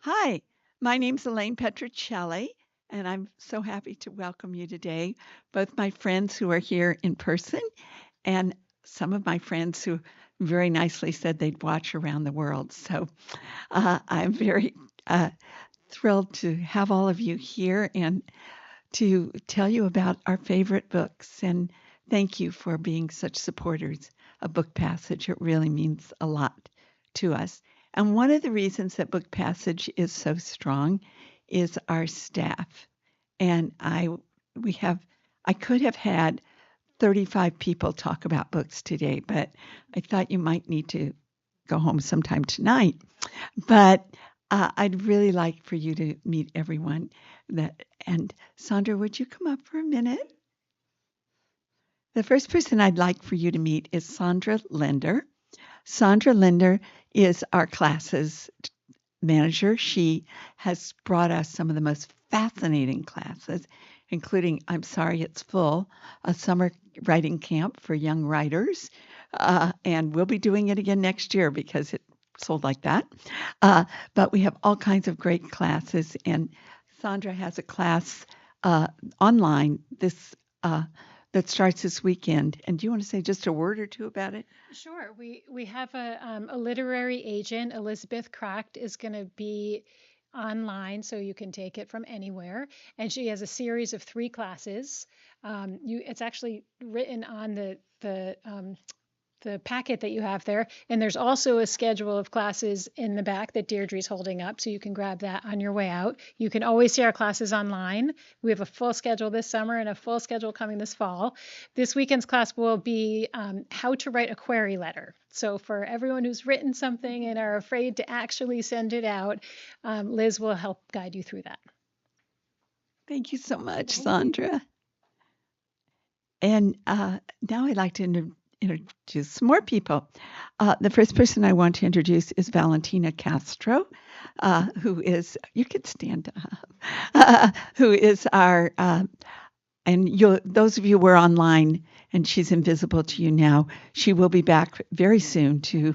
Hi, my name's Elaine Petrocelli, and I'm so happy to welcome you today, both my friends who are here in person and some of my friends who very nicely said they'd watch around the world. So I'm very thrilled to have all of you here and to tell you about our favorite books. And thank you for being such supporters of Book Passage. It really means a lot to us. And one of the reasons that Book Passage is so strong is our staff. And I could have had 35 people talk about books today, but I thought you might need to go home sometime tonight. But I'd really like for you to meet everyone. And Sandra, would you come up for a minute? The first person I'd like for you to meet is Sandra Linder. Sandra Linder is our classes manager. She has brought us some of the most fascinating classes, including I'm Sorry It's Full, a summer writing camp for young writers. And we'll be doing it again next year because it sold like that. But we have all kinds of great classes, and Sandra has a class online that starts this weekend. And do you want to say just a word or two about it? Sure. We have a literary agent, Elizabeth Cracked, is going to be online, so you can take it from anywhere. And she has a series of 3 classes. It's actually written on the packet that you have there. And there's also a schedule of classes in the back that Deirdre's holding up, so you can grab that on your way out. You can always see our classes online. We have a full schedule this summer and a full schedule coming this fall. This weekend's class will be how to write a query letter. So for everyone who's written something and are afraid to actually send it out, Liz will help guide you through that. Thank you so much, Sandra. And now I'd like to introduce some more people. The first person I want to introduce is Valentina Castro, who is, you could stand up, who is our, those of you who are online and she's invisible to you now, she will be back very soon to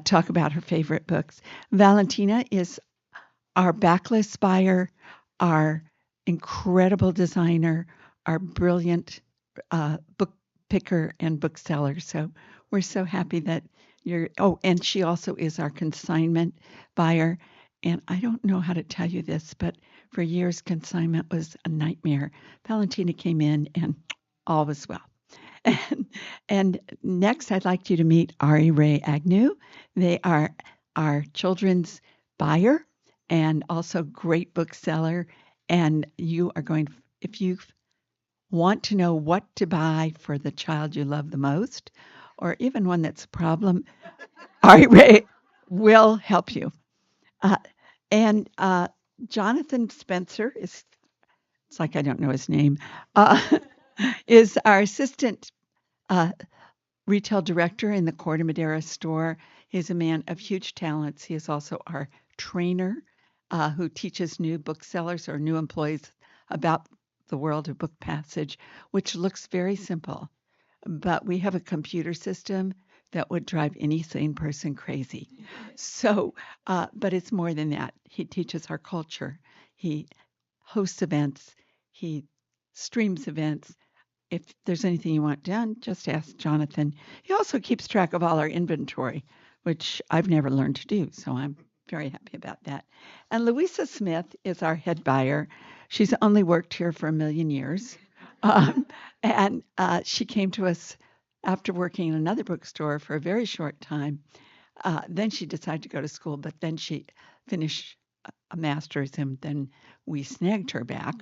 talk about her favorite books. Valentina is our backlist buyer, our incredible designer, our brilliant book picker and bookseller. So we're so happy that and she also is our consignment buyer. And I don't know how to tell you this, but for years, consignment was a nightmare. Valentina came in and all was well. And next, I'd like you to meet Ari Ray Agnew. They are our children's buyer and also great bookseller. And you are going, if you want to know what to buy for the child you love the most, or even one that's a problem, Ari Ray will help you. Uh, and Jonathan Spencer it's like I don't know his name, is our assistant uh, retail director in the Corte Madera store. He's a man of huge talents. He is also our trainer who teaches new booksellers or new employees about the world of book passage, which looks very simple. But we have a computer system that would drive any sane person crazy. So, but it's more than that. He teaches our culture. He hosts events. He streams events. If there's anything you want done, just ask Jonathan. He also keeps track of all our inventory, which I've never learned to do. So I'm very happy about that. And Louisa Smith is our head buyer. She's only worked here for a million years. And she came to us after working in another bookstore for a very short time. Then she decided to go to school, but then she finished a master's and then we snagged her back.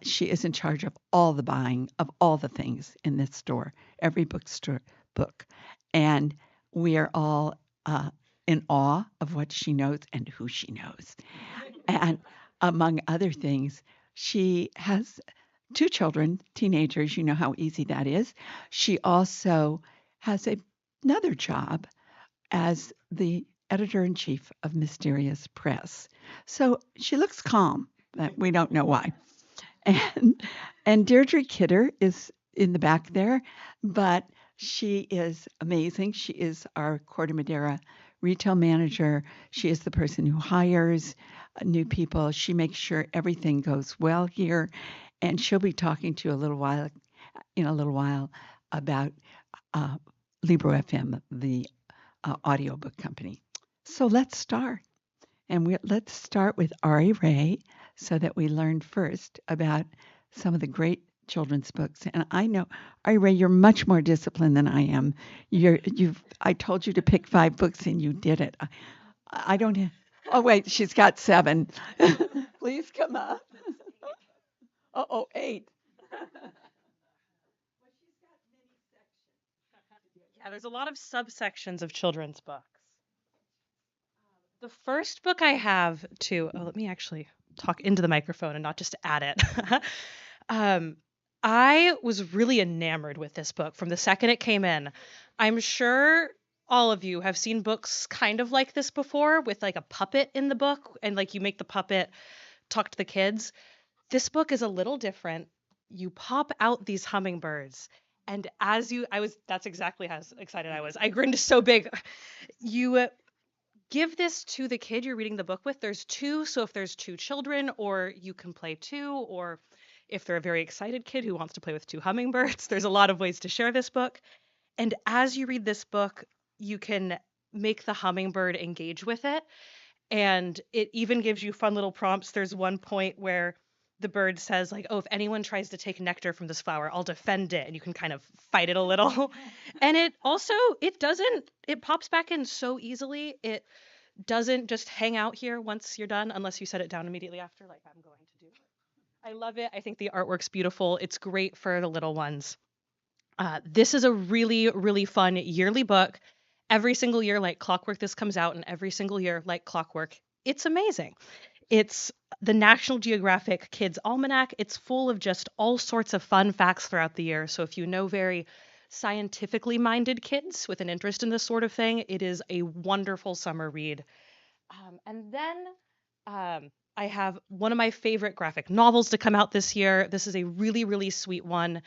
She is in charge of all the buying of all the things in this store, every bookstore book. And we are all in awe of what she knows and who she knows. And among other things, she has two children, teenagers. You know how easy that is. She also has another job as the editor in chief of Mysterious Press. So she looks calm, but we don't know why. And Deirdre Kidder is in the back there, but she is amazing. She is our Corte Madera retail manager. She is the person who hires new people. She makes sure everything goes well here, and she'll be talking to you in a little while about uh, Libro FM, the audiobook company. So let's start. And let's start with Ari Ray so that we learn first about some of the great children's books. And I know, Ari Ray, you're much more disciplined than I am. I told you to pick 5 books and you did it. I don't have, oh, wait, she's got 7. Please come up. Oh, 8. Yeah, there's a lot of subsections of children's books. The first book I have let me actually talk into the microphone and not just at it. um, I was really enamored with this book from the second it came in. I'm sure all of you have seen books kind of like this before with like a puppet in the book and like you make the puppet talk to the kids. This book is a little different. You pop out these hummingbirds. And that's exactly how excited I was. I grinned so big. You give this to the kid you're reading the book with. There's 2, so if there's 2 children, or you can play 2, or if they're a very excited kid who wants to play with 2 hummingbirds, there's a lot of ways to share this book. And as you read this book, you can make the hummingbird engage with it. And it even gives you fun little prompts. There's one point where the bird says like, "Oh, if anyone tries to take nectar from this flower, I'll defend it." And you can kind of fight it a little. And it pops back in so easily. It doesn't just hang out here once you're done unless you set it down immediately after like I'm going to do. I love it. I think the artwork's beautiful. It's great for the little ones. This is a really, really fun yearly book. Every single year, like clockwork, this comes out, and every single year, like clockwork, it's amazing. It's the National Geographic Kids Almanac. It's full of just all sorts of fun facts throughout the year. So if you know very scientifically minded kids with an interest in this sort of thing, it is a wonderful summer read. And then I have one of my favorite graphic novels to come out this year. This is a really, really sweet one,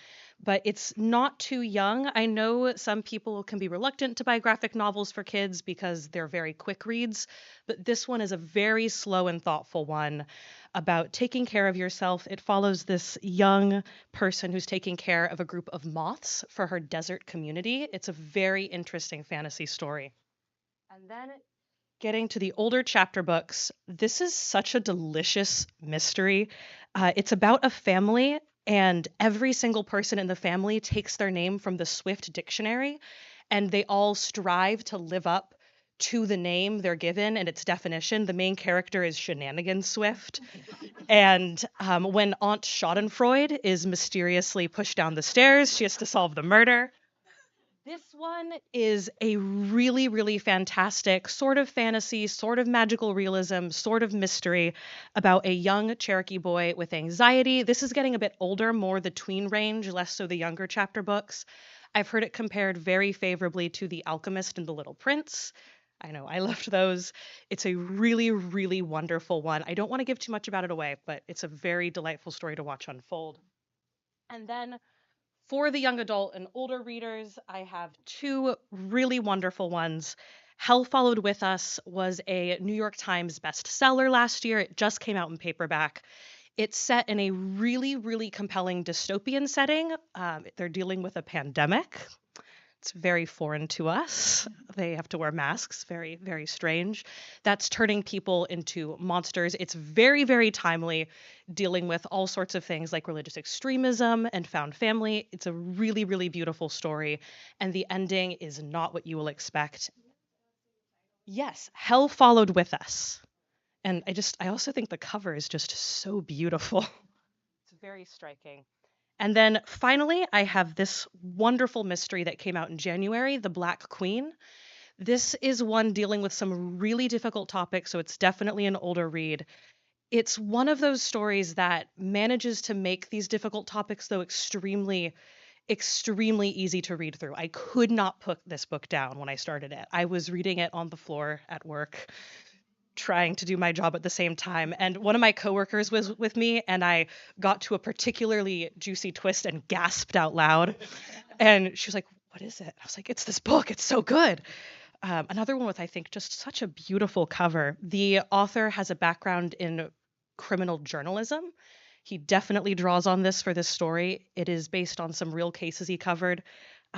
but it's not too young. I know some people can be reluctant to buy graphic novels for kids because they're very quick reads, but this one is a very slow and thoughtful one about taking care of yourself. It follows this young person who's taking care of a group of moths for her desert community. It's a very interesting fantasy story. And then getting to the older chapter books, this is such a delicious mystery. It's about a family, and every single person in the family takes their name from the Swift dictionary, and they all strive to live up to the name they're given and its definition. The main character is Shenanigans Swift. And when Aunt Schadenfreude is mysteriously pushed down the stairs, she has to solve the murder. This one is a really, really fantastic sort of fantasy, sort of magical realism, sort of mystery about a young Cherokee boy with anxiety. This is getting a bit older, more the tween range, less so the younger chapter books. I've heard it compared very favorably to The Alchemist and The Little Prince. I know, I loved those. It's a really, really wonderful one. I don't want to give too much about it away, but it's a very delightful story to watch unfold. And then for the young adult and older readers, I have 2 really wonderful ones. Hell Followed With Us was a New York Times bestseller last year. It just came out in paperback. It's set in a really, really compelling dystopian setting. They're dealing with a pandemic. It's very foreign to us. They have to wear masks, very, very strange. That's turning people into monsters. It's very, very timely, dealing with all sorts of things like religious extremism and found family. It's a really, really beautiful story. And the ending is not what you will expect. Yes, Hell Followed With Us. And I also think the cover is just so beautiful. It's very striking. And then finally, I have this wonderful mystery that came out in January, The Black Queen. This is one dealing with some really difficult topics, so it's definitely an older read. It's one of those stories that manages to make these difficult topics, though, extremely easy to read through. I could not put this book down when I started it. I was reading it on the floor at work, trying to do my job at the same time. And one of my coworkers was with me, and I got to a particularly juicy twist and gasped out loud. And she was like, "What is it?" I was like, "It's this book. It's so good." Another one with, I think, just such a beautiful cover. The author has a background in criminal journalism. He definitely draws on this for this story. It is based on some real cases he covered.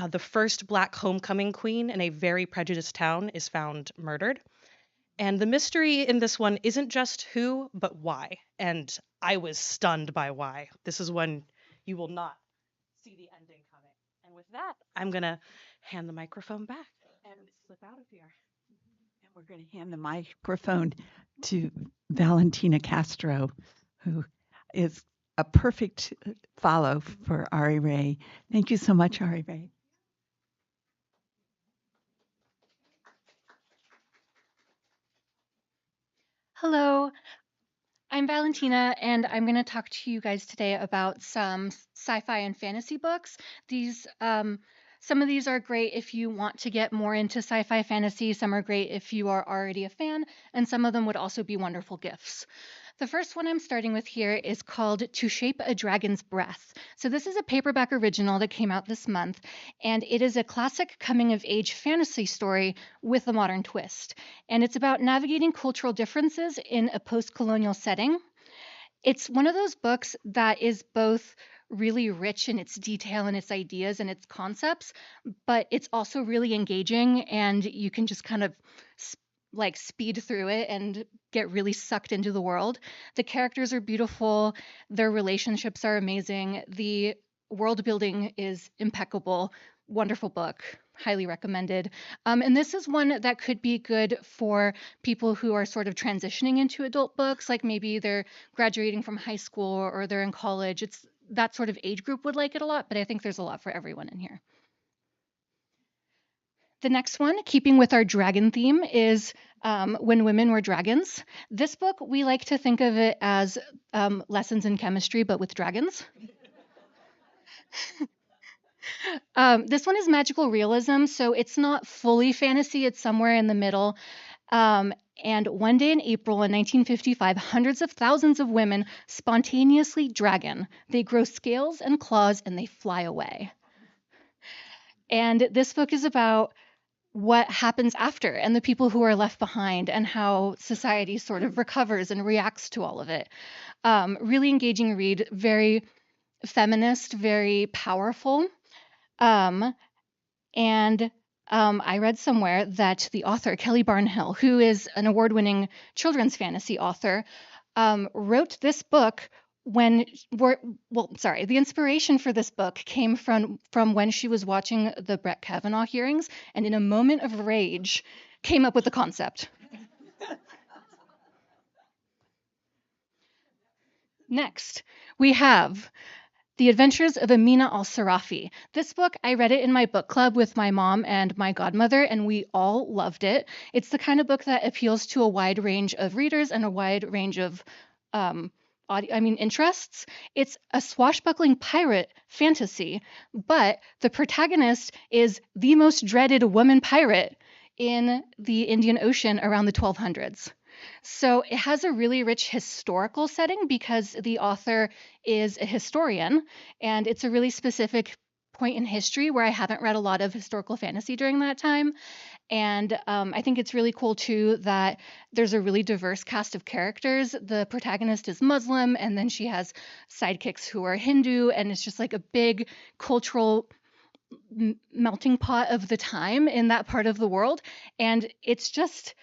The first Black homecoming queen in a very prejudiced town is found murdered. And the mystery in this one isn't just who, but why. And I was stunned by why. This is when you will not see the ending coming. And with that, I'm going to hand the microphone back and slip out of here. And we're going to hand the microphone to Valentina Castro, who is a perfect follow for Ari Ray. Thank you so much, Ari Ray. Hello, I'm Valentina, and I'm going to talk to you guys today about some sci-fi and fantasy books. Some of these are great if you want to get more into sci-fi fantasy. Some are great if you are already a fan, and some of them would also be wonderful gifts. The first one I'm starting with here is called To Shape a Dragon's Breath. So this is a paperback original that came out this month, and it is a classic coming-of-age fantasy story with a modern twist. And it's about navigating cultural differences in a post-colonial setting. It's one of those books that is both really rich in its detail and its ideas and its concepts, but it's also really engaging, and you can just kind of speed through it and get really sucked into the world. The characters are beautiful, their relationships are amazing, the world building is impeccable. Wonderful book, highly recommended. And this is one that could be good for people who are sort of transitioning into adult books, like maybe they're graduating from high school or they're in college. It's that sort of age group would like it a lot, but I think there's a lot for everyone in here. The next one, keeping with our dragon theme, is When Women Were Dragons. This book, we like to think of it as lessons in chemistry, but with dragons. This one is magical realism, so it's not fully fantasy, it's somewhere in the middle. And one day in April in 1955, hundreds of thousands of women spontaneously dragon. They grow scales and claws and they fly away. And this book is about what happens after and the people who are left behind and how society sort of recovers and reacts to all of it. Really engaging read, very feminist, very powerful. I read somewhere that the author, Kelly Barnhill, who is an award-winning children's fantasy author, wrote this book the inspiration for this book came from when she was watching the Brett Kavanaugh hearings, and in a moment of rage, came up with the concept. Next, we have The Adventures of Amina al-Sarafi. This book, I read it in my book club with my mom and my godmother, and we all loved it. It's the kind of book that appeals to a wide range of readers and a wide range of interests. It's a swashbuckling pirate fantasy, but the protagonist is the most dreaded woman pirate in the Indian Ocean around the 1200s. So it has a really rich historical setting because the author is a historian, and it's a really specific point in history where I haven't read a lot of historical fantasy during that time. And I think it's really cool too that there's a really diverse cast of characters. The protagonist is Muslim, and then she has sidekicks who are Hindu, and it's just like a big cultural melting pot of the time in that part of the world. And it's just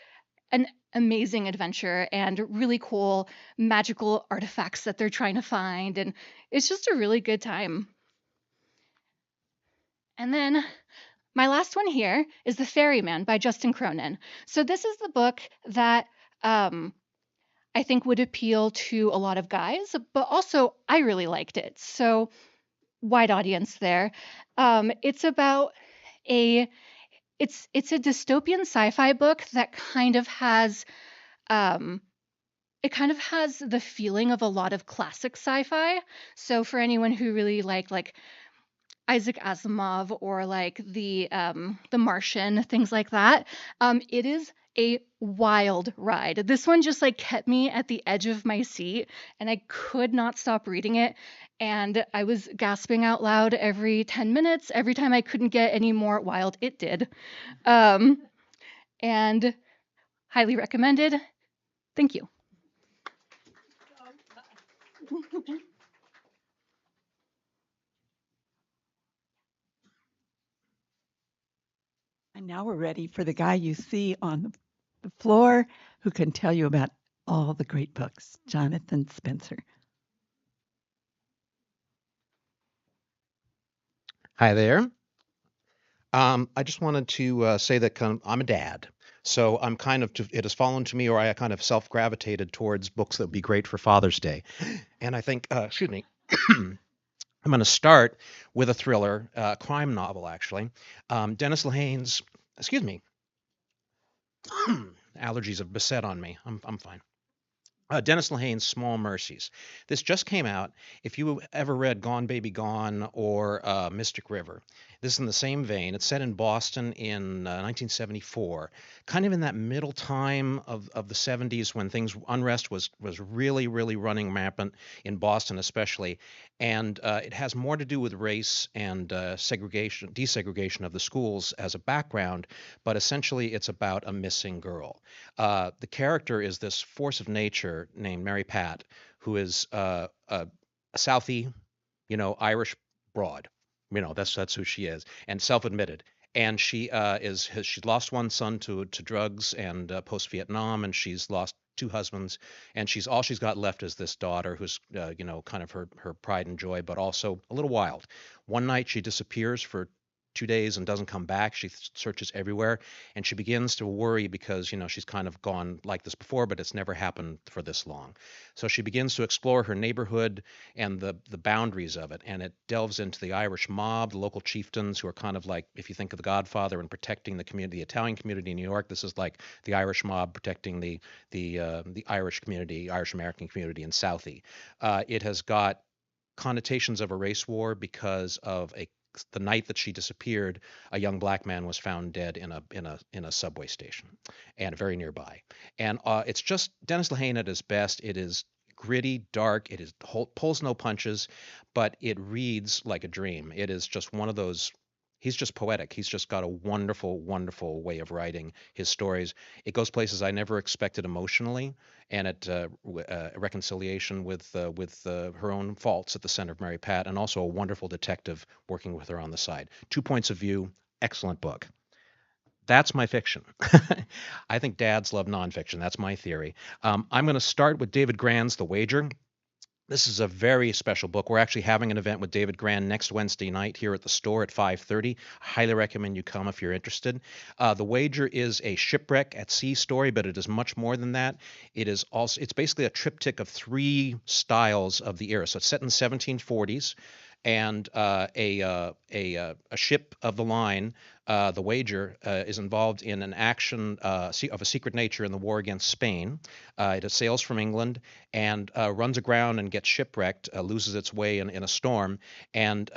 an amazing adventure and really cool magical artifacts that they're trying to find. And it's just a really good time. And then my last one here is The Ferryman by Justin Cronin. So this is the book that I think would appeal to a lot of guys, but also I really liked it. So wide audience there. It's about a it's a dystopian sci-fi book that um, kind of has the feeling of a lot of classic sci-fi. So for anyone who really like Isaac Asimov or like the Martian, things like that, it is a wild ride. This one just like kept me at the edge of my seat, and I could not stop reading it. And I was gasping out loud every 10 minutes, every time I couldn't get any more wild. It did. Um, and highly recommended. Thank you. And now we're ready for the guy you see on the floor who can tell you about all the great books, Jonathan Spencer. Hi there. I just wanted to say that I'm a dad. So I'm it has fallen to me, or I kind of self-gravitated towards books that would be great for Father's Day. And I think, excuse me, I'm going to start with a thriller, crime novel, actually. Dennis Lehane's, excuse me, allergies have beset on me. I'm fine. Dennis Lehane's Small Mercies. This just came out. If you ever read Gone Baby Gone or Mystic River, this is in the same vein. It's set in Boston in 1974, kind of in that middle time of the 70s when unrest was really, really running rampant in Boston especially. And it has more to do with race and desegregation of the schools as a background, but essentially it's about a missing girl. The character is this force of nature named Mary Pat, who is a Southie, Irish broad. That's who she is, and self-admitted. And she's lost one son to drugs and post-Vietnam, and she's lost two husbands, and all she's got left is this daughter who's kind of her pride and joy, but also a little wild. One night she disappears for 2 days and doesn't come back. She searches everywhere, and she begins to worry because she's kind of gone like this before, but it's never happened for this long. So she begins to explore her neighborhood and the boundaries of it, and it delves into the Irish mob, the local chieftains who are kind of like, if you think of The Godfather and protecting the community, the Italian community in New York, this is like the Irish mob protecting the Irish community, Irish American community in Southie. It has got connotations of a race war because of the night that she disappeared, a young black man was found dead in a subway station, and very nearby. And it's just Dennis Lehane at his best. It is gritty, dark. Pulls no punches, but it reads like a dream. It is just one of those. He's just poetic. He's just got a wonderful, wonderful way of writing his stories. It goes places I never expected emotionally, and reconciliation with her own faults at the center of Mary Pat, and also a wonderful detective working with her on the side. 2 points of view. Excellent book. That's my fiction. I think dads love nonfiction. That's my theory. I'm going to start with David Grann's The Wager. This is a very special book. We're actually having an event with David Grann next Wednesday night here at the store at 5:30. Highly recommend you come if you're interested. The Wager is a shipwreck at sea story, but it is much more than that. It's basically a triptych of 3 styles of the era. So it's set in the 1740s, and a ship of the line, the Wager, is involved in an action of a secret nature in the war against Spain. It sails from England and runs aground and gets shipwrecked, loses its way in a storm, and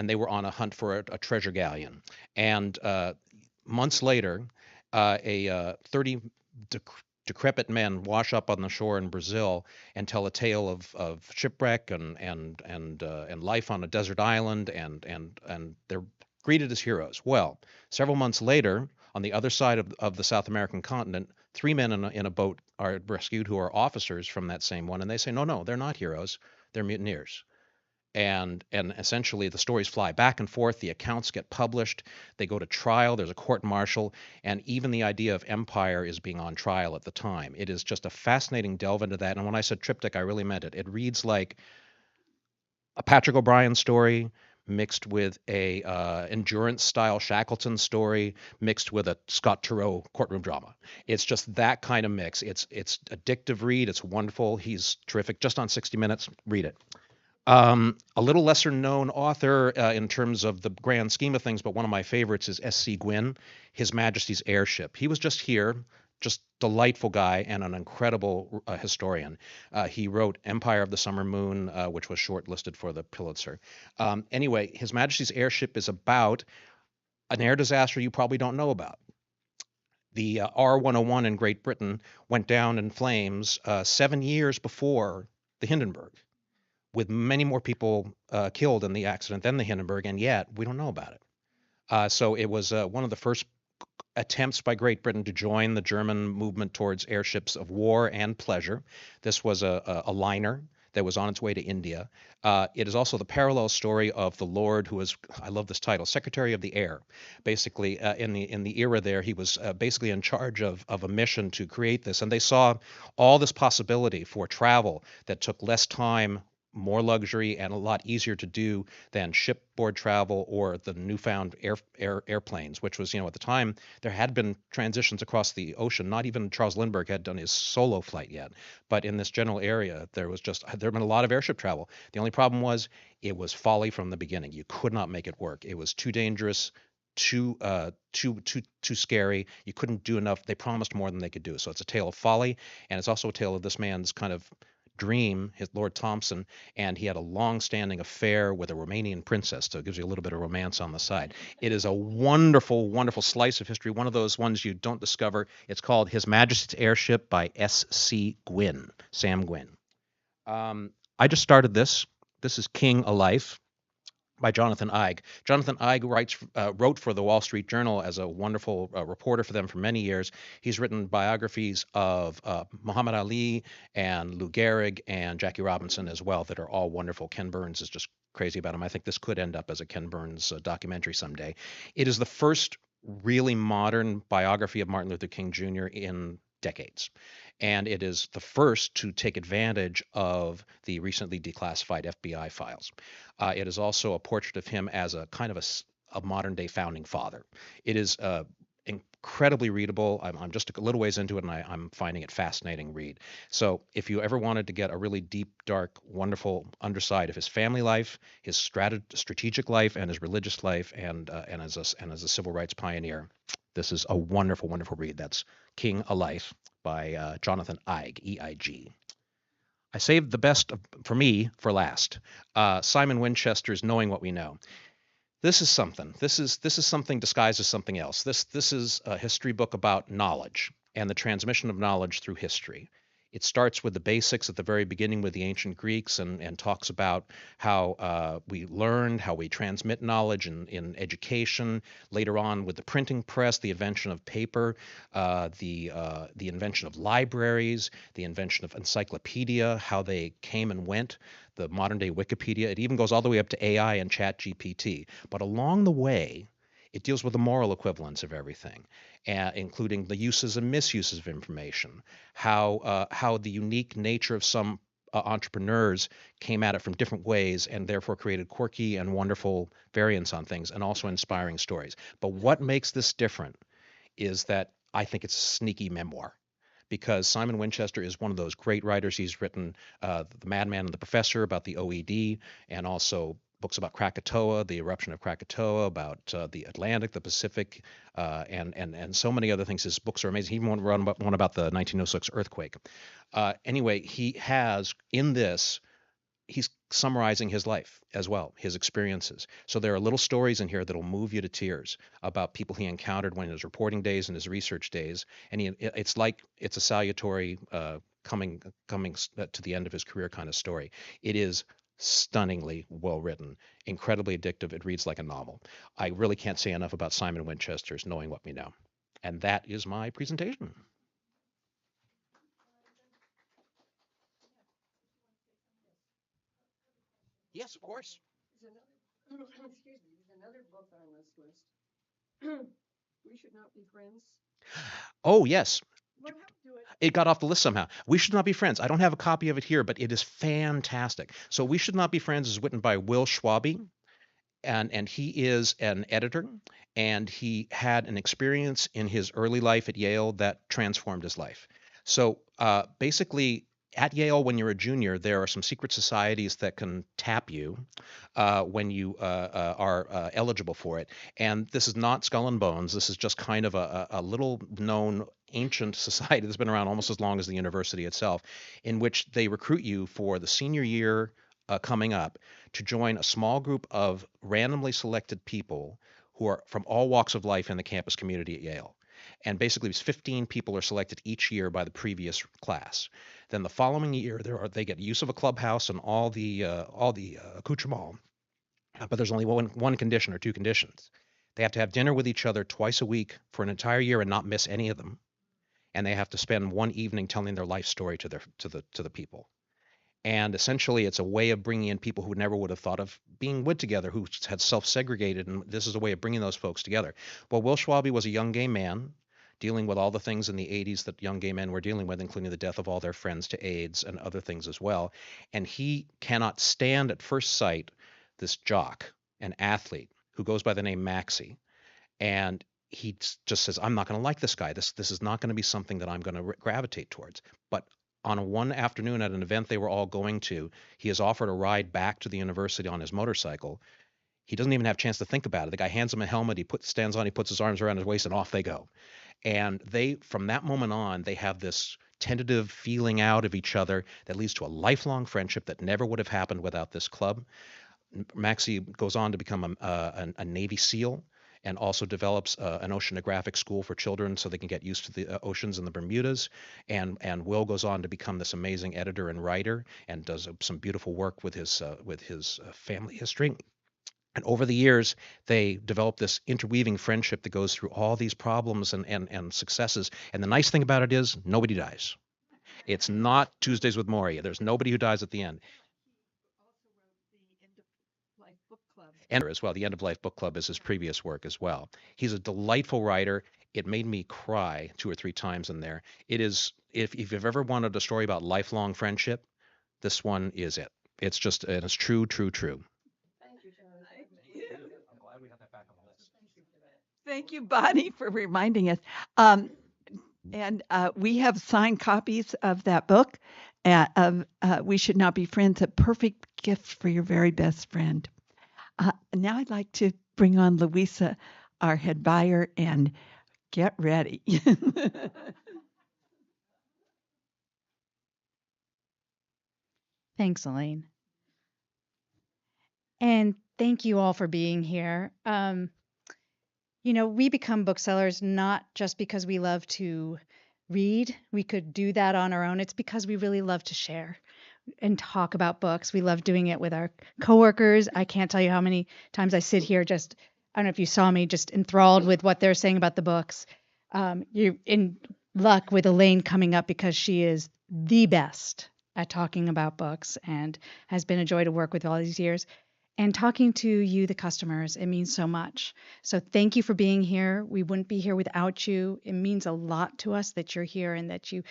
they were on a hunt for a treasure galleon. And months later, a 30 decrepit men wash up on the shore in Brazil and tell a tale of shipwreck and life on a desert island, and they're greeted as heroes. Well, several months later, on the other side of the South American continent, 3 men in a boat are rescued who are officers from that same one, and they say, no, they're not heroes, they're mutineers. And essentially the stories fly back and forth, the accounts get published, they go to trial, there's a court martial, and even the idea of empire is being on trial at the time. It is just a fascinating delve into that. And when I said triptych, I really meant it. It reads like a Patrick O'Brian story mixed with a endurance style Shackleton story mixed with a Scott Turow courtroom drama. It's just that kind of mix. It's addictive read. It's wonderful. He's terrific. Just on 60 Minutes, read it. A little lesser known author in terms of the grand scheme of things, but one of my favorites is S.C. Gwynne, His Majesty's Airship. He was just here, just delightful guy and an incredible historian. He wrote Empire of the Summer Moon, which was shortlisted for the Pulitzer. Anyway, His Majesty's Airship is about an air disaster you probably don't know about. The R-101 in Great Britain went down in flames 7 years before the Hindenburg, with many more people killed in the accident than the Hindenburg, and yet we don't know about it. So it was one of the first attempts by Great Britain to join the German movement towards airships of war and pleasure. This was a liner that was on its way to India. It is also the parallel story of the Lord, who was, I love this title, Secretary of the Air. Basically, in the era there, he was basically in charge of a mission to create this, and they saw all this possibility for travel that took less time, more luxury, and a lot easier to do than shipboard travel or the newfound airplanes, which was, at the time there had been transitions across the ocean. Not even Charles Lindbergh had done his solo flight yet, but in this general area there had been a lot of airship travel. The only problem was it was folly from the beginning. You could not make it work. It was too dangerous, too scary. You couldn't do enough. They promised more than they could do. So it's a tale of folly, and it's also a tale of this man's kind of dream, his Lord Thompson, and he had a long-standing affair with a Romanian princess, so it gives you a little bit of romance on the side. It is a wonderful, wonderful slice of history, one of those ones you don't discover. It's called His Majesty's Airship by S.C. Gwynne, Sam Gwynne. I just started this. This is King a Life by Jonathan Eig. Jonathan Eig wrote for the Wall Street Journal as a wonderful reporter for them for many years. He's written biographies of Muhammad Ali and Lou Gehrig and Jackie Robinson as well that are all wonderful. Ken Burns is just crazy about him. I think this could end up as a Ken Burns documentary someday. It is the first really modern biography of Martin Luther King Jr. in decades. And it is the first to take advantage of the recently declassified FBI files. It is also a portrait of him as a kind of a modern day founding father. It is incredibly readable. I'm just a little ways into it, and I'm finding it fascinating read. So if you ever wanted to get a really deep, dark, wonderful underside of his family life, his strategic life, and his religious life, and as a civil rights pioneer, this is a wonderful, wonderful read. That's King a Life by Jonathan Eig, E-I-G. I saved the best for me for last. Simon Winchester's Knowing What We Know. This is something. This is something disguised as something else. This is a history book about knowledge and the transmission of knowledge through history. It starts with the basics at the very beginning with the ancient Greeks and talks about how we learned, how we transmit knowledge in education. Later on with the printing press, the invention of paper, the invention of libraries, the invention of encyclopedia, how they came and went, the modern day Wikipedia. It even goes all the way up to AI and ChatGPT. But along the way, it deals with the moral equivalence of everything, including the uses and misuses of information, how the unique nature of some entrepreneurs came at it from different ways and therefore created quirky and wonderful variants on things, and also inspiring stories. But what makes this different is that I think it's a sneaky memoir, because Simon Winchester is one of those great writers. He's written The Madman and the Professor about the OED, and also books about Krakatoa, the eruption of Krakatoa, about the Atlantic, the Pacific, and so many other things. His books are amazing. He even wrote one about the 1906 earthquake. Anyway, he has in this, he's summarizing his life as well, his experiences. So there are little stories in here that'll move you to tears about people he encountered when his reporting days and his research days. And it's like it's a salutary coming to the end of his career kind of story. It is stunningly well written, incredibly addictive. It reads like a novel. I really can't say enough about Simon Winchester's Knowing What We Know. And that is my presentation. Yes, of course. Excuse me, there's another book on this list. We Should Not Be Friends. Oh, yes. What happened to it? It got off the list somehow. We Should Not Be Friends. I don't have a copy of it here, but it is fantastic. So We Should Not Be Friends is written by Will Schwabe, and he is an editor, and he had an experience in his early life at Yale that transformed his life. So basically, At Yale, when you're a junior, there are some secret societies that can tap you when you are eligible for it. And this is not Skull and Bones. This is just kind of a little known ancient society that's been around almost as long as the university itself, in which they recruit you for the senior year coming up to join a small group of randomly selected people who are from all walks of life in the campus community at Yale. And basically, it's 15 people are selected each year by the previous class. Then the following year, they get use of a clubhouse and all the accoutrement. But there's only one condition or two conditions. They have to have dinner with each other twice a week for an entire year and not miss any of them. And they have to spend one evening telling their life story to the people. And essentially, it's a way of bringing in people who never would have thought of being with together, who had self-segregated, and this is a way of bringing those folks together. Well, Will Schwabe was a young gay man dealing with all the things in the 80s that young gay men were dealing with, including the death of all their friends to AIDS and other things as well. And he cannot stand at first sight this jock, an athlete, who goes by the name Maxie. And he just says, I'm not going to like this guy. This is not going to be something that I'm going to gravitate towards. But on one afternoon at an event they were all going to, he is offered a ride back to the university on his motorcycle. He doesn't even have a chance to think about it. The guy hands him a helmet. He stands on. He puts his arms around his waist, and off they go. And from that moment on, they have this tentative feeling out of each other that leads to a lifelong friendship that never would have happened without this club. Maxie goes on to become a Navy SEAL and also develops an oceanographic school for children so they can get used to the oceans in the Bermudas. And Will goes on to become this amazing editor and writer and does some beautiful work with his family history. And over the years, they develop this interweaving friendship that goes through all these problems and successes. And the nice thing about it is nobody dies. It's not Tuesdays with Morrie. There's nobody who dies at the end. And as well, the End of Life Book Club is his previous work as well. He's a delightful writer. It made me cry 2 or 3 times in there. It is, if you've ever wanted a story about lifelong friendship, this one is it. It's just, and it's true, true, true. Thank you, John. I'm glad we got that back on the list. Thank you, Bonnie, for reminding us. And we have signed copies of that book, of We Should Not Be Friends, a perfect gift for your very best friend. Now I'd like to bring on Louisa, our head buyer, and get ready. Thanks, Elaine. And thank you all for being here. We become booksellers not just because we love to read. We could do that on our own. It's because we really love to share and talk about books. We love doing it with our coworkers. I can't tell you how many times I sit here just, I don't know if you saw me, just enthralled with what they're saying about the books. You're in luck with Elaine coming up because she is the best at talking about books and has been a joy to work with all these years. And talking to you, the customers, it means so much. So thank you for being here. We wouldn't be here without you. It means a lot to us that you're here and that you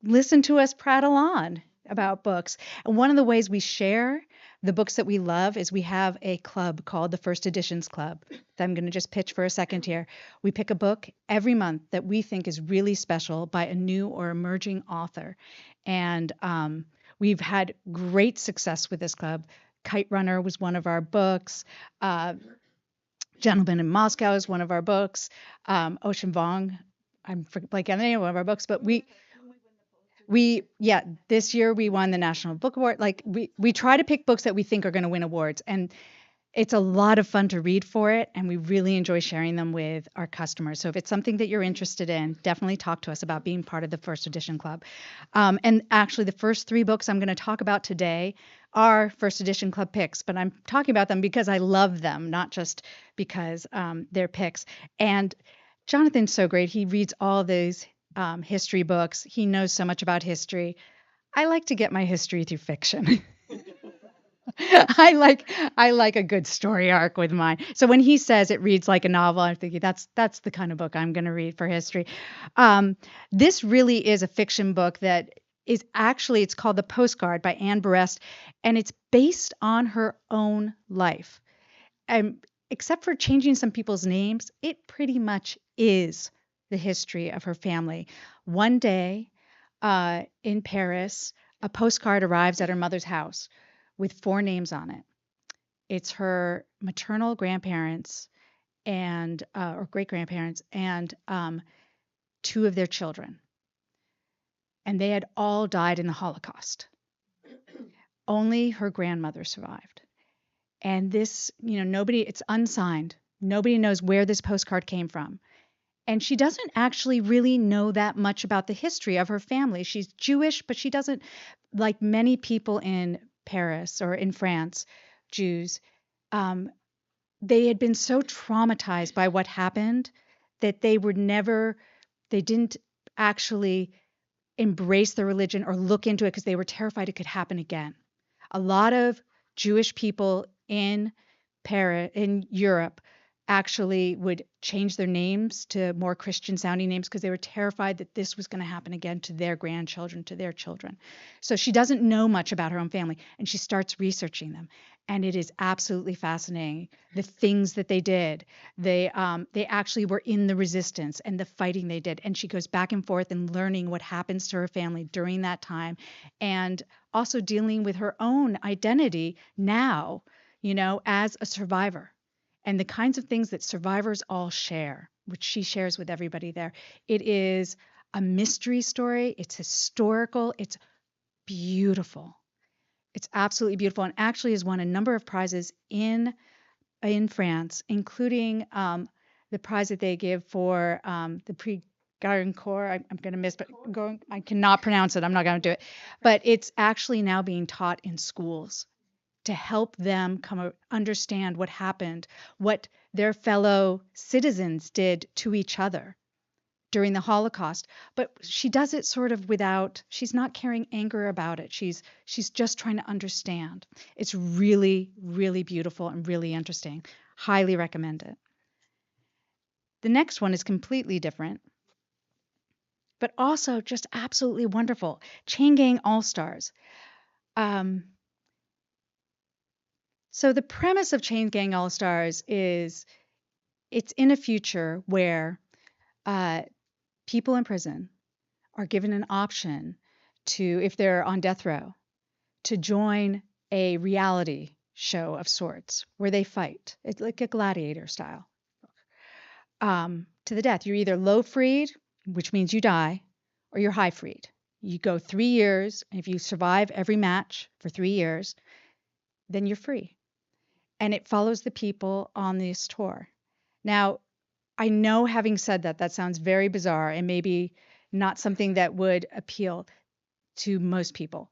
listen to us prattle on about books. And one of the ways we share the books that we love is we have a club called the First Editions Club that I'm going to just pitch for a second here. We pick a book every month that we think is really special by a new or emerging author. And we've had great success with this club. Kite Runner was one of our books. Gentleman in Moscow is one of our books. Ocean Vuong, I'm blanking on the name of one of our books, but this year we won the National Book Award. Like we try to pick books that we think are going to win awards, and it's a lot of fun to read for it, and we really enjoy sharing them with our customers. So if it's something that you're interested in, definitely talk to us about being part of the First Edition Club. And actually, the first 3 books I'm going to talk about today are First Edition Club picks, but I'm talking about them because I love them, not just because they're picks. And Jonathan's so great. He reads all these history books. He knows so much about history. I like to get my history through fiction. I like a good story arc with mine. So when he says it reads like a novel, I'm thinking that's the kind of book I'm going to read for history. This really is a fiction book that is actually, it's called The Postcard by Anne Berest, and it's based on her own life. Except for changing some people's names, it pretty much is the history of her family. One day in Paris, a postcard arrives at her mother's house with 4 names on it. It's her maternal grandparents and or great grandparents and 2 of their children, and they had all died in the Holocaust. Only her grandmother survived. And this, nobody, it's unsigned. Nobody knows where this postcard came from. And she doesn't actually really know that much about the history of her family. She's Jewish, but she doesn't, like many people in Paris or in France, Jews, they had been so traumatized by what happened that they didn't actually embrace their religion or look into it because they were terrified it could happen again. A lot of Jewish people in Paris, in Europe, actually would change their names to more Christian sounding names because they were terrified that this was going to happen again to their grandchildren, to their children. So she doesn't know much about her own family, and she starts researching them. And it is absolutely fascinating. The things that they did, they actually were in the resistance and the fighting they did. And she goes back and forth and learning what happens to her family during that time, and also dealing with her own identity now, as a survivor, and the kinds of things that survivors all share, which she shares with everybody there. It is a mystery story. It's historical. It's beautiful. It's absolutely beautiful, and actually has won a number of prizes in France, including the prize that they give for the Prix Goncourt. I'm going to miss, but I cannot pronounce it. I'm not going to do it. But it's actually now being taught in schools to help them understand what happened, what their fellow citizens did to each other during the Holocaust. But she does it sort of she's not carrying anger about it. She's just trying to understand. It's really, really beautiful and really interesting. Highly recommend it. The next one is completely different, but also just absolutely wonderful. Chain Gang All-Stars. So the premise of Chain Gang All-Stars is it's in a future where people in prison are given an option to, if they're on death row, to join a reality show of sorts where they fight. It's like a gladiator style. To the death. You're either low freed, which means you die, or you're high freed. You go 3 years, and if you survive every match for 3 years, then you're free. And it follows the people on this tour. Now, I know, having said that sounds very bizarre and maybe not something that would appeal to most people.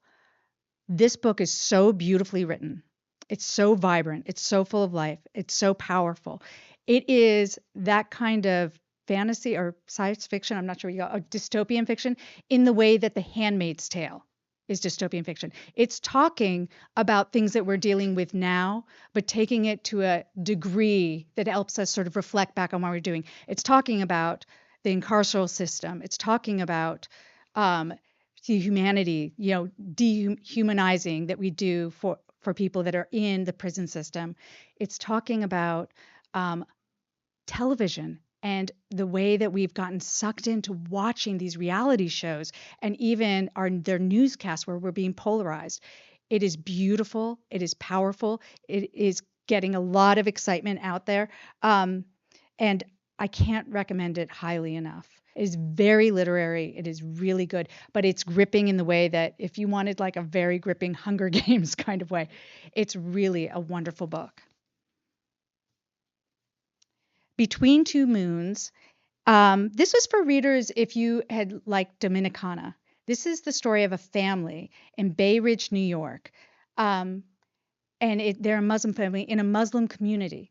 This book is so beautifully written. It's so vibrant. It's so full of life. It's so powerful. It is that kind of fantasy or science fiction, I'm not sure what you call it, dystopian fiction, in the way that The Handmaid's Tale is dystopian fiction. It's talking about things that we're dealing with now, but taking it to a degree that helps us sort of reflect back on what we're doing. It's talking about the incarceral system. It's talking about the humanity, dehumanizing that we do for people that are in the prison system. It's talking about television and the way that we've gotten sucked into watching these reality shows and even their newscasts where we're being polarized. It is beautiful. It is powerful. It is getting a lot of excitement out there. And I can't recommend it highly enough. It is very literary. It is really good, but it's gripping in the way that if you wanted like a very gripping Hunger Games kind of way, it's really a wonderful book. Between Two Moons. This was for readers if you had liked Dominicana. This is the story of a family in Bay Ridge, New York. And they're a Muslim family in a Muslim community.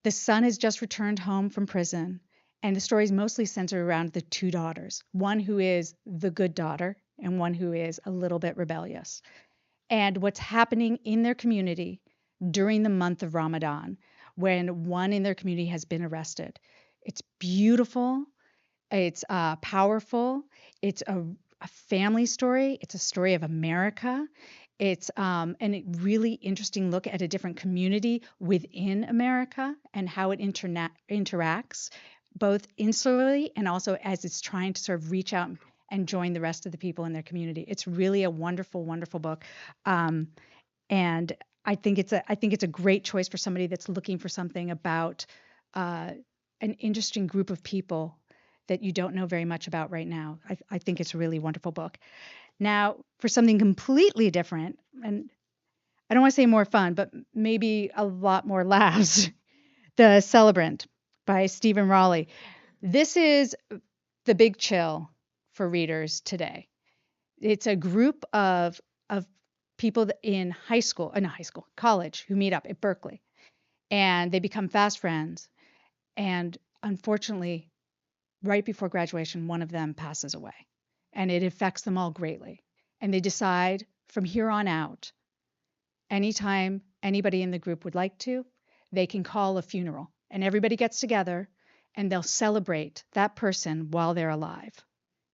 The son has just returned home from prison, and the story is mostly centered around the 2 daughters, one who is the good daughter and one who is a little bit rebellious. And what's happening in their community during the month of Ramadan, when one in their community has been arrested. It's beautiful. It's powerful. It's a family story. It's a story of America. It's a really interesting look at a different community within America and how it interacts, both insularly and also as it's trying to sort of reach out and join the rest of the people in their community. It's really a wonderful, wonderful book. Um, and I think it's a great choice for somebody that's looking for something about uh, an interesting group of people that you don't know very much about right now. I think it's a really wonderful book. Now, for something completely different, and I don't want to say more fun, but maybe a lot more laughs, The Celebrant by Stephen Raleigh. This is the big chill for readers today. It's a group of people in college who meet up at Berkeley, and they become fast friends. And unfortunately, right before graduation, one of them passes away, and it affects them all greatly. And they decide from here on out, anytime anybody in the group would like to, they can call a funeral, and everybody gets together and they'll celebrate that person while they're alive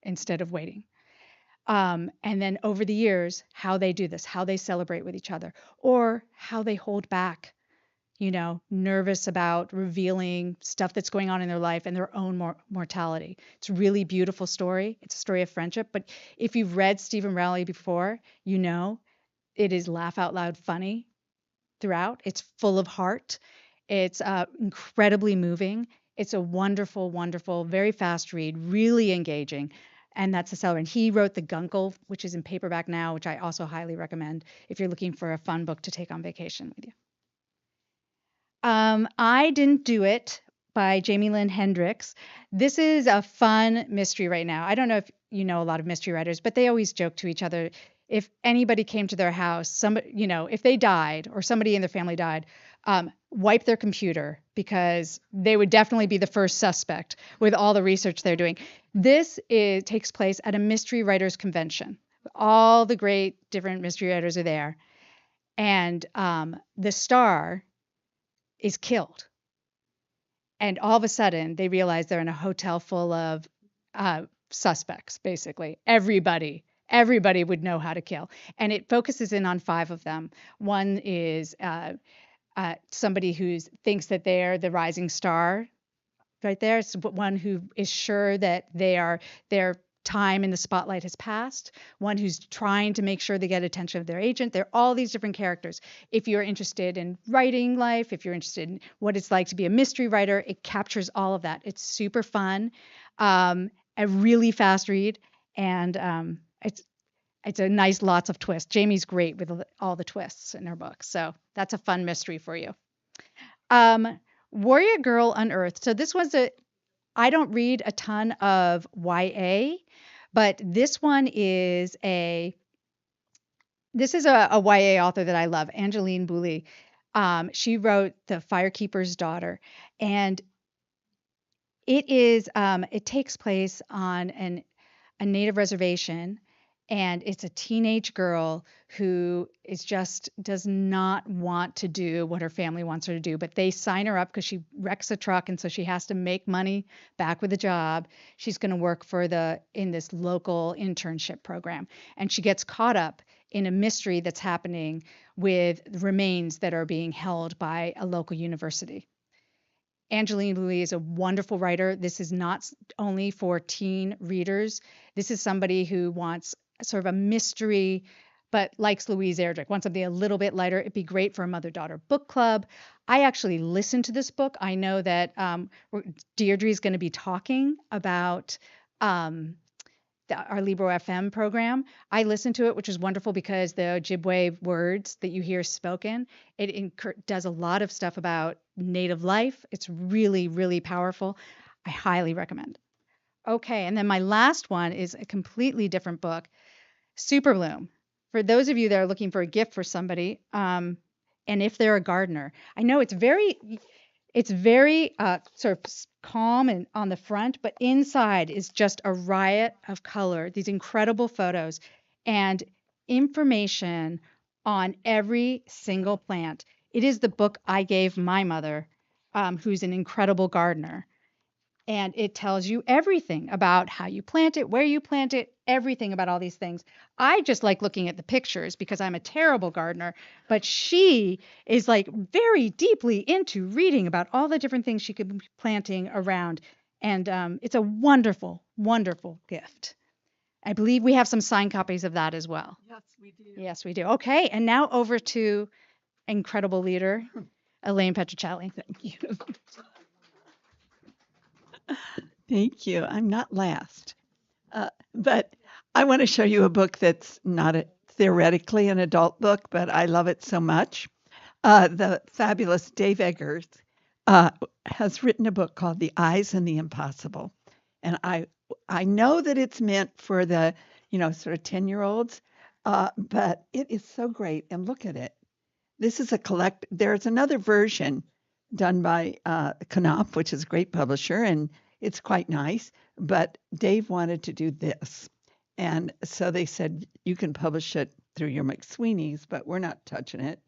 instead of waiting. And then over the years, how they do this, how they celebrate with each other, or how they hold back, nervous about revealing stuff that's going on in their life and their own mortality. It's a really beautiful story. It's a story of friendship. But if you've read Stephen Raleigh before, it is laugh out loud funny throughout. It's full of heart. It's incredibly moving. It's a wonderful, wonderful, very fast read, really engaging. And that's The Celebrant. He wrote The Guncle, which is in paperback now, which I also highly recommend if you're looking for a fun book to take on vacation with you. I Didn't Do It by Jamie Lynn Hendricks. This is a fun mystery right now. I don't know if you know a lot of mystery writers, but they always joke to each other. If anybody came to their house, somebody, if they died or somebody in their family died, wipe their computer because they would definitely be the first suspect with all the research they're doing. Takes place at a mystery writers convention. All the great different mystery writers are there. And the star is killed. And all of a sudden, they realize they're in a hotel full of suspects, basically. Everybody would know how to kill. And it focuses in on 5 of them. One is somebody who thinks that they're the rising star right there. It's one who is sure that their time in the spotlight has passed. One who's trying to make sure they get attention of their agent. There are all these different characters. If you're interested in writing life, if you're interested in what it's like to be a mystery writer, it captures all of that. It's super fun, a really fast read, and it's a nice lots of twists. Jamie's great with all the twists in her books, so that's a fun mystery for you. Warrior Girl Unearthed. So I don't read a ton of YA, but this is a YA author that I love, Angeline Boulley. She wrote The Firekeeper's Daughter, and it takes place on a native reservation, and it's a teenage girl who does not want to do what her family wants her to do, but they sign her up because she wrecks a truck, and so she has to make money back with a job. She's going to work in this local internship program, and she gets caught up in a mystery that's happening with remains that are being held by a local university. Angeline Boulley is a wonderful writer. This is not only for teen readers. This is somebody who wants sort of a mystery, but likes Louise Erdrich, wants something a little bit lighter. It'd be great for a mother-daughter book club. I actually listened to this book. I know that Deirdre is going to be talking about our Libro FM program. I listened to it, which is wonderful because the Ojibwe words that you hear spoken, it does a lot of stuff about native life. It's really, really powerful. I highly recommend. Okay, and then my last one is a completely different book, Super Bloom. For those of you that are looking for a gift for somebody, and if they're a gardener, I know it's very sort of calm and on the front, but inside is just a riot of color, these incredible photos and information on every single plant. It is the book I gave my mother, who's an incredible gardener. And it tells you everything about how you plant it, where you plant it, everything about all these things. I just like looking at the pictures because I'm a terrible gardener, but she is like very deeply into reading about all the different things she could be planting around. And it's a wonderful, wonderful gift. I believe we have some signed copies of that as well. Yes, we do. Yes, we do. Okay, and now over to incredible leader, Elaine Petrocelli. Thank you. Thank you. I'm not last. But I want to show you a book that's not theoretically an adult book, but I love it so much. The fabulous Dave Eggers has written a book called The Eyes and the Impossible. And I know that it's meant for the, sort of 10-year-olds, but it is so great. And look at it. This is there's another version done by Knopf, which is a great publisher, and it's quite nice. But Dave wanted to do this. And so they said, you can publish it through your McSweeney's, but we're not touching it.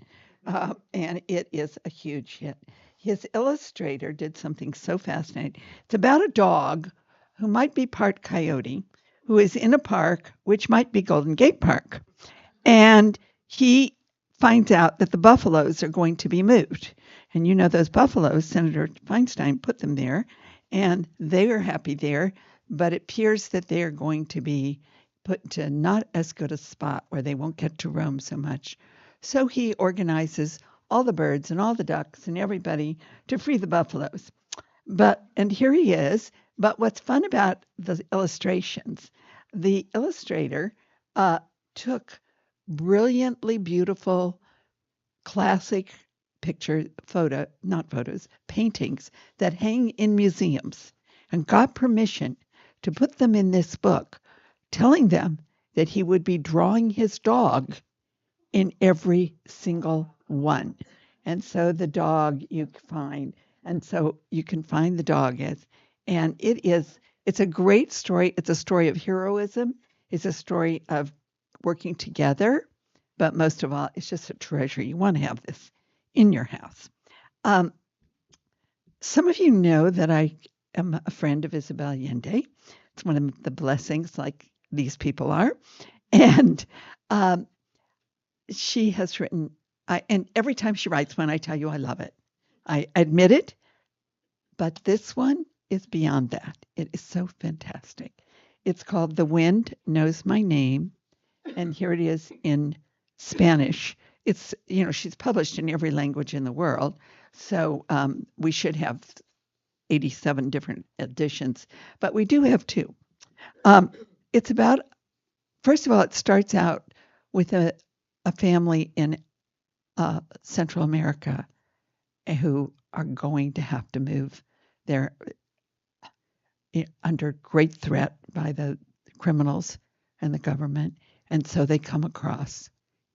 And it is a huge hit. His illustrator did something so fascinating. It's about a dog who might be part coyote, who is in a park, which might be Golden Gate Park. And he finds out that the buffaloes are going to be moved. And those buffaloes, Senator Feinstein put them there, and they are happy there, but it appears that they are going to be put to not as good a spot where they won't get to roam so much. So he organizes all the birds and all the ducks and everybody to free the buffaloes. And here he is. But what's fun about the illustrations, the illustrator took brilliantly beautiful classic paintings that hang in museums and got permission to put them in this book, telling them that he would be drawing his dog in every single one. And so the dog you find, and so you can find the dog and it's a great story. It's a story of heroism. It's a story of working together, but most of all, it's just a treasure. You want to have this in your house. Some of you know that I am a friend of Isabel Allende. It's one of the blessings, like these people are. And she has written, and every time she writes one, I tell you I love it. I admit it, but this one is beyond that. It is so fantastic. It's called The Wind Knows My Name, and here it is in Spanish. It's, she's published in every language in the world, so we should have 87 different editions, but we do have two. It's about, first of all, it starts out with a family in Central America who are going to have to move. They're under great threat by the criminals and the government, and so they come across.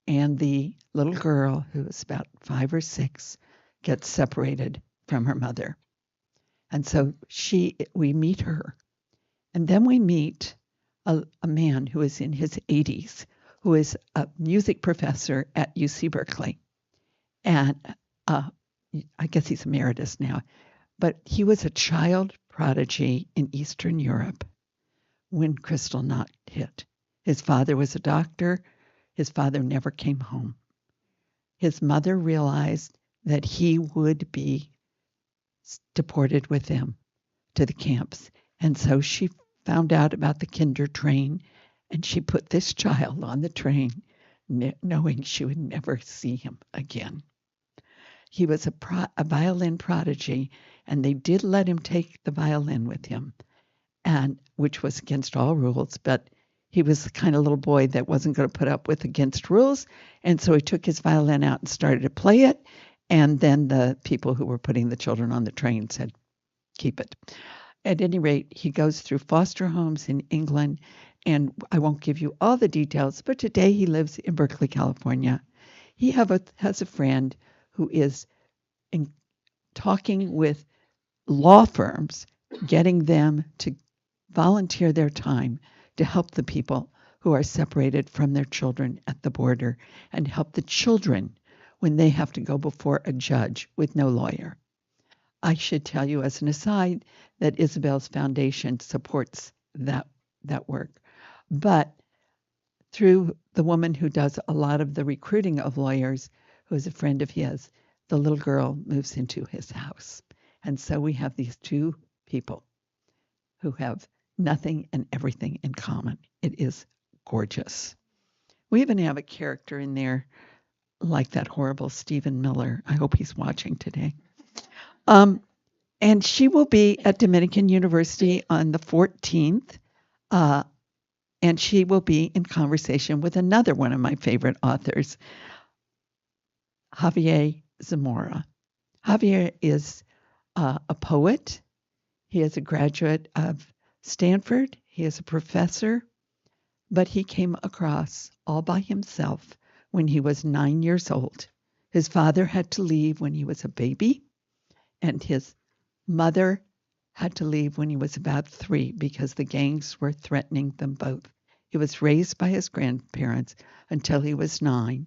And the little girl, who is about 5 or 6, gets separated from her mother. And so we meet her. And then we meet a man who is in his 80s, who is a music professor at UC Berkeley. And I guess he's emeritus now. But he was a child prodigy in Eastern Europe when Kristallnacht hit. His father was a doctor. His father never came home. His mother realized that he would be deported with them to the camps. And so she found out about the kinder train, and she put this child on the train, knowing she would never see him again. He was a violin prodigy, and they did let him take the violin with him, and which was against all rules, but he was the kind of little boy that wasn't going to put up with against rules, and so he took his violin out and started to play it, and then the people who were putting the children on the train said, keep it. At any rate, he goes through foster homes in England, and I won't give you all the details, but today he lives in Berkeley, California. He has a friend who is talking with law firms, getting them to volunteer their time to help the people who are separated from their children at the border, and help the children when they have to go before a judge with no lawyer. I should tell you as an aside that Isabel's foundation supports that work. But through the woman who does a lot of the recruiting of lawyers, who is a friend of his, the little girl moves into his house. And so we have these two people who have Nothing and Everything in Common. It is gorgeous. We even have a character in there like that horrible Stephen Miller. I hope he's watching today. And she will be at Dominican University on the 14th. And she will be in conversation with another one of my favorite authors, Javier Zamora. Javier is a poet. He is a graduate of Stanford. He is a professor, but he came across all by himself when he was 9 years old. His father had to leave when he was a baby, and his mother had to leave when he was about 3 because the gangs were threatening them both. He was raised by his grandparents until he was 9.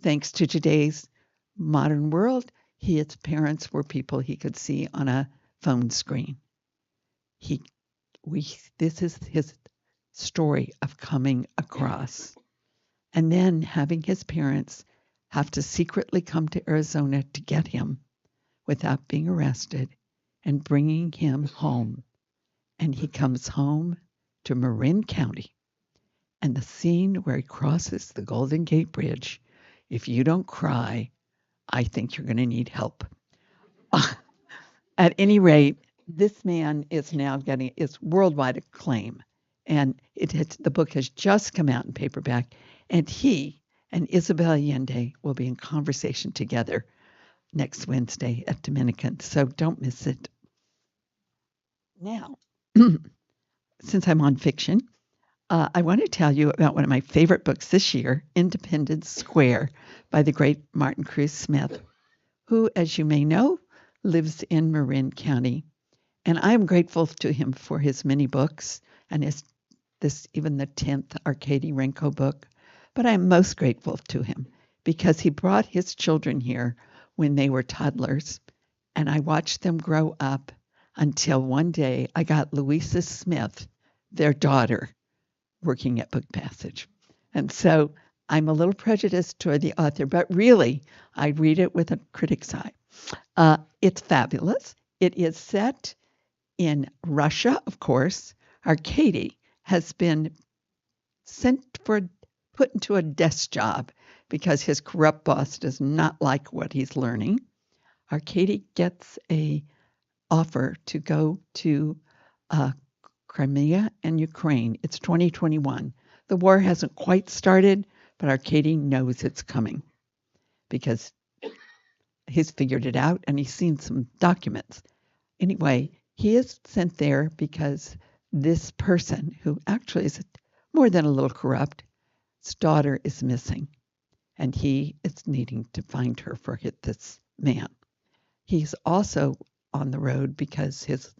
Thanks to today's modern world, his parents were people he could see on a phone screen. This is his story of coming across. And then having his parents have to secretly come to Arizona to get him without being arrested and bringing him home. And he comes home to Marin County. And the scene where he crosses the Golden Gate Bridge, if you don't cry, I think you're going to need help. At any rate, this man is now getting its worldwide acclaim. And the book has just come out in paperback. And he and Isabel Allende will be in conversation together next Wednesday at Dominican. So don't miss it. Now, since I'm on fiction, I want to tell you about one of my favorite books this year, Independence Square by the great Martin Cruz Smith, who, as you may know, lives in Marin County. And I am grateful to him for his many books and even the 10th Arkady Renko book. But I'm most grateful to him because he brought his children here when they were toddlers, and I watched them grow up until one day I got Louisa Smith, their daughter, working at Book Passage. And so I'm a little prejudiced toward the author, but really I read it with a critic's eye. It's fabulous. It is set in Russia, of course. Arkady has been put into a desk job because his corrupt boss does not like what he's learning. Arkady gets a offer to go to Crimea and Ukraine. It's 2021. The war hasn't quite started, but Arkady knows it's coming because he's figured it out and he's seen some documents. Anyway, he is sent there because this person, who actually is more than a little corrupt, his daughter is missing, and he is needing to find her for this man. He's also on the road because his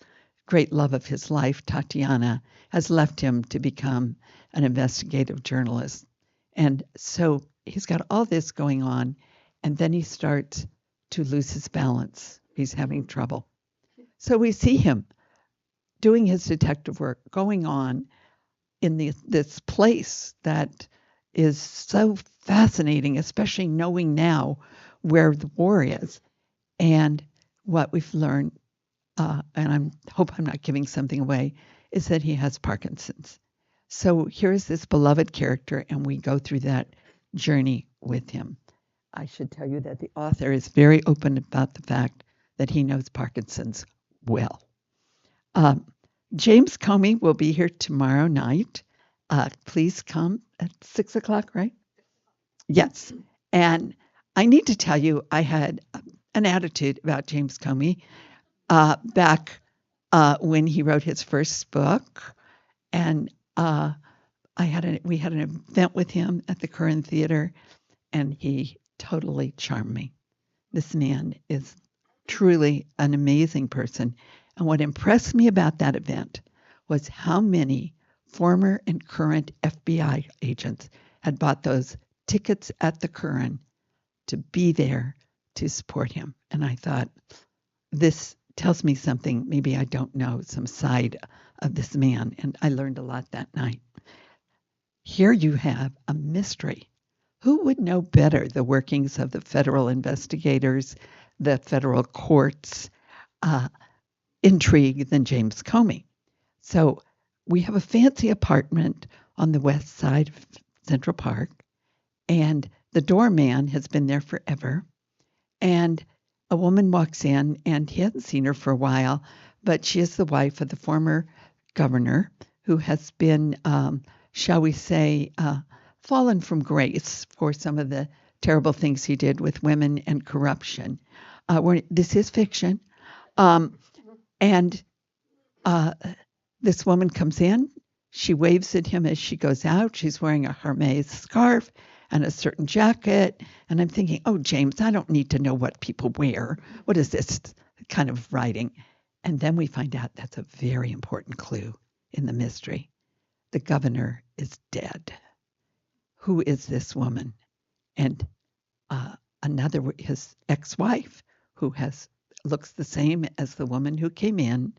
great love of his life, Tatiana, has left him to become an investigative journalist. And so he's got all this going on, and then he starts to lose his balance. He's having trouble. So we see him doing his detective work, going on in this place that is so fascinating, especially knowing now where the war is. And what we've learned, and I hope I'm not giving something away, is that he has Parkinson's. So here's this beloved character, and we go through that journey with him. I should tell you that the author is very open about the fact that he knows Parkinson's well. James Comey will be here tomorrow night. Please come at 6 o'clock, right? Yes. And I need to tell you, I had an attitude about James Comey back when he wrote his first book. And we had an event with him at the Curran Theater, and he totally charmed me. This man is truly an amazing person. And what impressed me about that event was how many former and current FBI agents had bought those tickets at the Curran to be there to support him. And I thought, this tells me something maybe I don't know, some side of this man. And I learned a lot that night. Here you have a mystery. Who would know better the workings of the federal investigators, the federal courts, intrigue than James Comey? So we have a fancy apartment on the west side of Central Park, and the doorman has been there forever. And a woman walks in, and he hasn't seen her for a while, but she is the wife of the former governor who has been, shall we say, fallen from grace for some of the terrible things he did with women and corruption. This is fiction. And this woman comes in. She waves at him as she goes out. She's wearing a Hermes scarf and a certain jacket. And I'm thinking, oh, James, I don't need to know what people wear. What is this kind of writing? And then we find out that's a very important clue in the mystery. The governor is dead. Who is this woman? And his ex-wife, who looks the same as the woman who came in,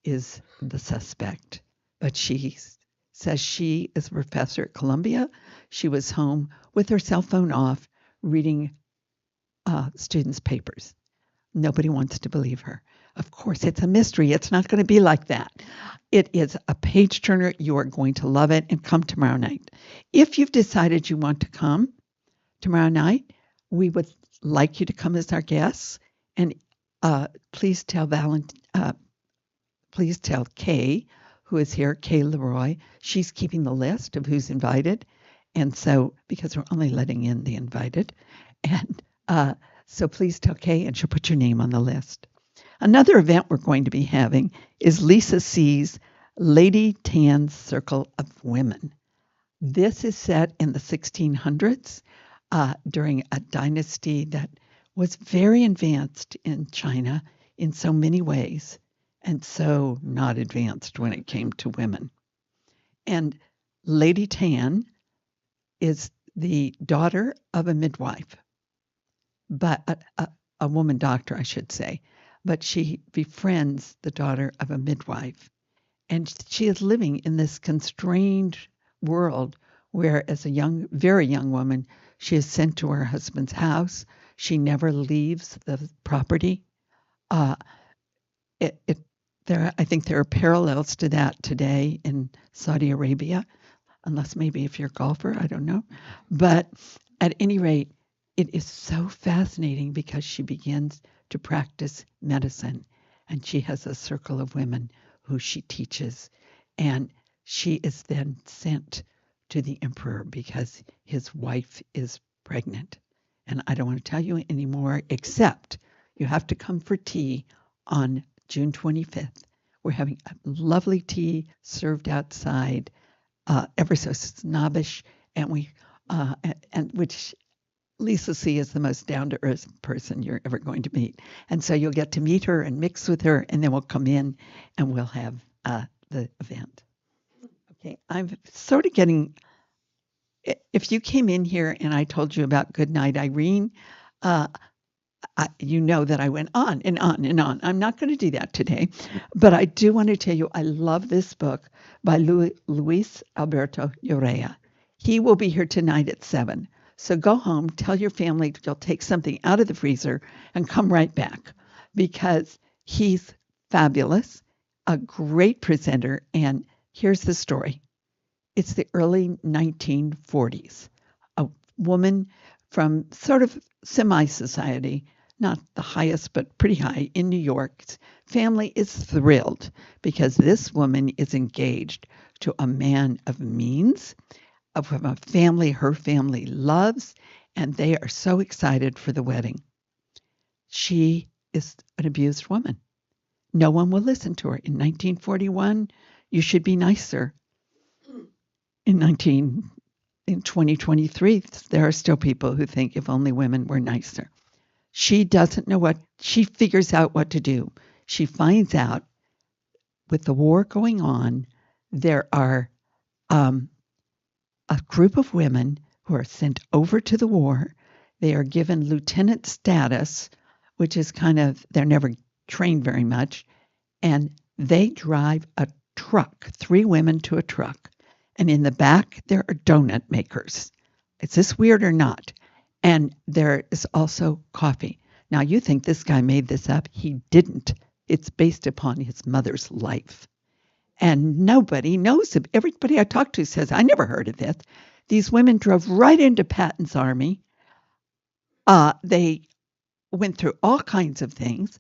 is the suspect. But she says she is a professor at Columbia. She was home with her cell phone off reading students' papers. Nobody wants to believe her. Of course, it's a mystery. It's not going to be like that. It is a page turner. You are going to love it, and come tomorrow night. If you've decided you want to come tomorrow night, we would like you to come as our guests. And please tell Kay, who is here, Kay Leroy. She's keeping the list of who's invited. And so, because we're only letting in the invited. And so please tell Kay, and she'll put your name on the list. Another event we're going to be having is Lisa C's Lady Tan's Circle of Women. This is set in the 1600s during a dynasty that was very advanced in China in so many ways, and so not advanced when it came to women. And Lady Tan is the daughter of a midwife, but a woman doctor, I should say. But she befriends the daughter of a midwife. And she is living in this constrained world where, as a very young woman, she is sent to her husband's house. She never leaves the property. I think there are parallels to that today in Saudi Arabia, unless maybe if you're a golfer, I don't know. But at any rate, it is so fascinating because she begins to practice medicine, and she has a circle of women who she teaches, and she is then sent to the emperor because his wife is pregnant. And I don't want to tell you anymore, except you have to come for tea on June 25th. We're having a lovely tea served outside, ever so snobbish, and which Lisa C is the most down-to-earth person you're ever going to meet. And so you'll get to meet her and mix with her, and then we'll come in and we'll have the event. Okay, I'm sort of getting, if you came in here and I told you about Goodnight Irene, you know that I went on and on and on. I'm not going to do that today, but I do want to tell you I love this book by Luis Alberto Urrea. He will be here tonight at 7. So go home, tell your family you'll take something out of the freezer and come right back, because he's fabulous, a great presenter. And here's the story. It's the early 1940s. A woman from sort of semi-society, not the highest, but pretty high in New York's family is thrilled because this woman is engaged to a man of means, from a family her family loves, and they are so excited for the wedding. She is an abused woman. No one will listen to her. In 1941, you should be nicer. In 2023, there are still people who think if only women were nicer. She doesn't know she figures out what to do. She finds out with the war going on, there are a group of women who are sent over to the war. They are given lieutenant status, which is they're never trained very much. And they drive a truck, 3 women to a truck. And in the back, there are donut makers. Is this weird or not? And there is also coffee. Now, you think this guy made this up. He didn't. It's based upon his mother's life. and nobody knows it. Everybody I talk to says, I never heard of this. These women drove right into Patton's army. They went through all kinds of things,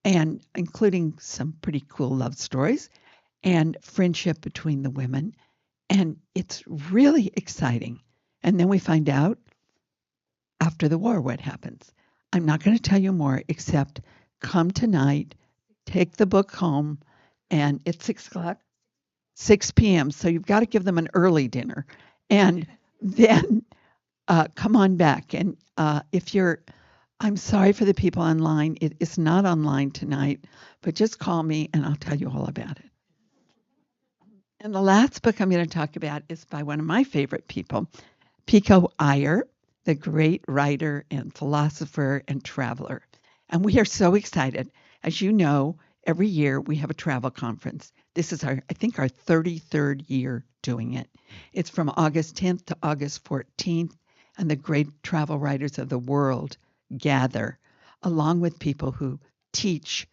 and including some pretty cool love stories and friendship between the women. And it's really exciting. And then we find out after the war what happens. I'm not going to tell you more except come tonight, take the book home, and it's 6 o'clock, 6 p.m. So you've got to give them an early dinner. And then come on back. And if you're, I'm sorry for the people online. It is not online tonight, but just call me and I'll tell you all about it. And the last book I'm going to talk about is by one of my favorite people, Pico Iyer, the great writer and philosopher and traveler. And we are so excited. As you know, every year we have a travel conference. This is I think our 33rd year doing it. It's from August 10th to August 14th, and the great travel writers of the world gather, along with people who teach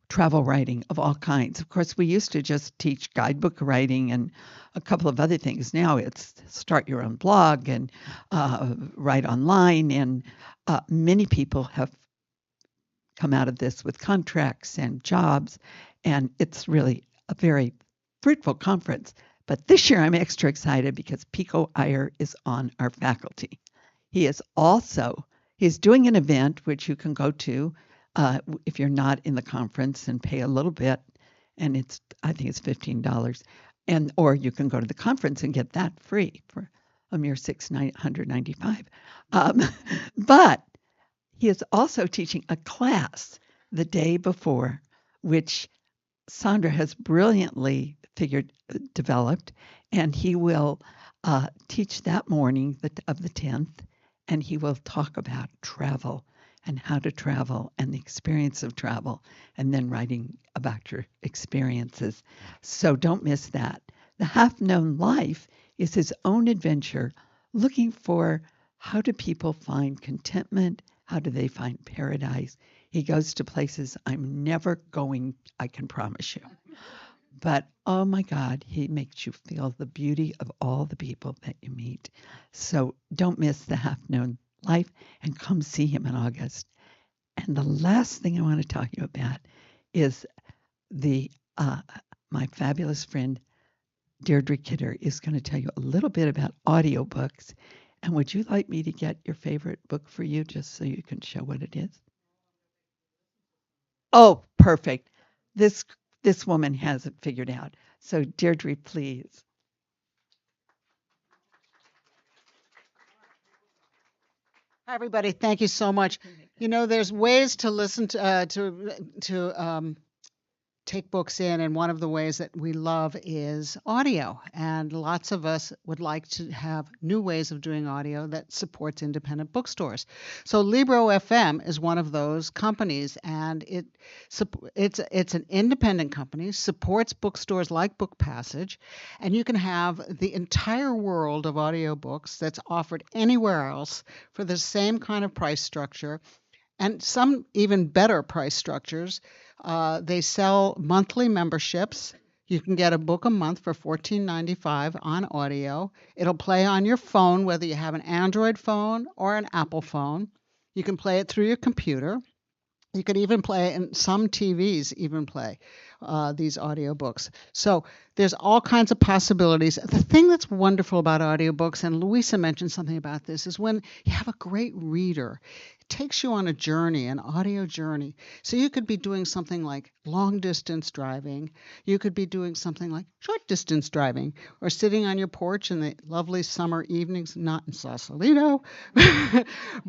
travel writing of all kinds. Of course, we used to just teach guidebook writing and a couple of other things. Now it's start your own blog and write online. And many people have come out of this with contracts and jobs. And it's really a very fruitful conference. But this year I'm extra excited because Pico Iyer is on our faculty. He's doing an event which you can go to if you're not in the conference and pay a little bit, and I think it's $15, or you can go to the conference and get that free for a mere $695. But he is also teaching a class the day before, which Sandra has brilliantly developed, and he will teach that morning of the 10th, and he will talk about travel and how to travel and the experience of travel, and then writing about your experiences. So don't miss that. The Half Known Life is his own adventure looking for how do people find contentment? How do they find paradise? He goes to places I'm never going, I can promise you. But oh my God, he makes you feel the beauty of all the people that you meet. So don't miss the Half Known Life and come see him in August. And the last thing I want to talk to you about is my fabulous friend Deirdre Kidder is going to tell you a little bit about audiobooks. And would you like me to get your favorite book for you just so you can show what it is? Oh, perfect. This woman has it figured out. So Deirdre, please. Hi, everybody. Thank you so much. You know, there's ways to listen to take books in, and one of the ways that we love is audio. And lots of us would like to have new ways of doing audio that supports independent bookstores. So Libro FM is one of those companies, and it's an independent company, supports bookstores like Book Passage, and you can have the entire world of audiobooks that's offered anywhere else for the same kind of price structure, and some even better price structures. They sell monthly memberships. You can get a book a month for $14.95 on audio. It'll play on your phone, whether you have an Android phone or an Apple phone. You can play it through your computer. You could even play, and some TVs even play these audiobooks. So there's all kinds of possibilities. The thing that's wonderful about audiobooks, and Louisa mentioned something about this, is when you have a great reader, it takes you on a journey, an audio journey. So you could be doing something like long distance driving. You could be doing something like short distance driving, or sitting on your porch in the lovely summer evenings, not in Sausalito,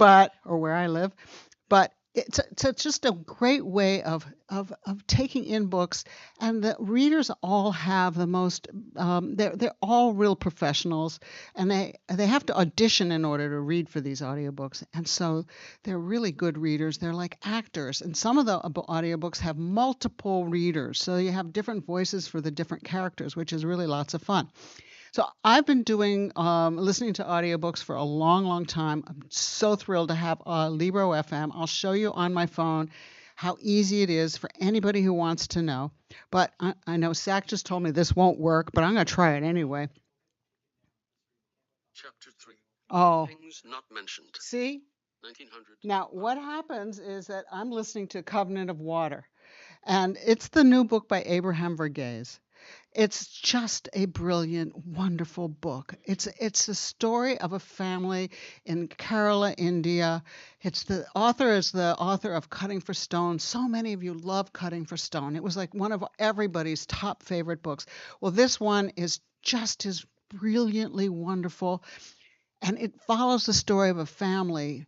or where I live. But it's just a great way of taking in books, and the readers all have the most. They're all real professionals, and they have to audition in order to read for these audiobooks, and so they're really good readers. They're like actors, and some of the audiobooks have multiple readers, so you have different voices for the different characters, which is really lots of fun. So I've been listening to audiobooks for a long, long time. I'm so thrilled to have Libro FM. I'll show you on my phone how easy it is for anybody who wants to know. But I know Zach just told me this won't work, but I'm going to try it anyway. Chapter 3. Oh, Things Not Mentioned. see? 1900. Now, what happens is that I'm listening to Covenant of Water, and it's the new book by Abraham Verghese. It's just a brilliant, wonderful book. It's the story of a family in Kerala, India. It's the author is the author of Cutting for Stone. So many of you love Cutting for Stone. It was like one of everybody's top favorite books. Well, this one is just as brilliantly wonderful, and it follows the story of a family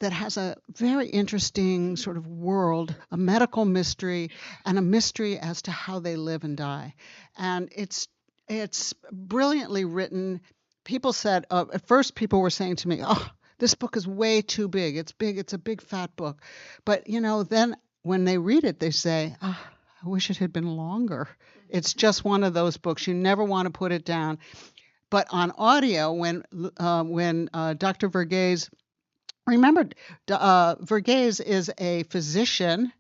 that has a very interesting sort of world, a medical mystery, and a mystery as to how they live and die. And it's brilliantly written. People said at first people were saying to me, "Oh, this book is way too big. It's big. It's a big fat book." But then when they read it, they say, "Ah, I wish it had been longer." It's just one of those books you never want to put it down. But on audio, when Dr. Verghese remember, Verghese is a physician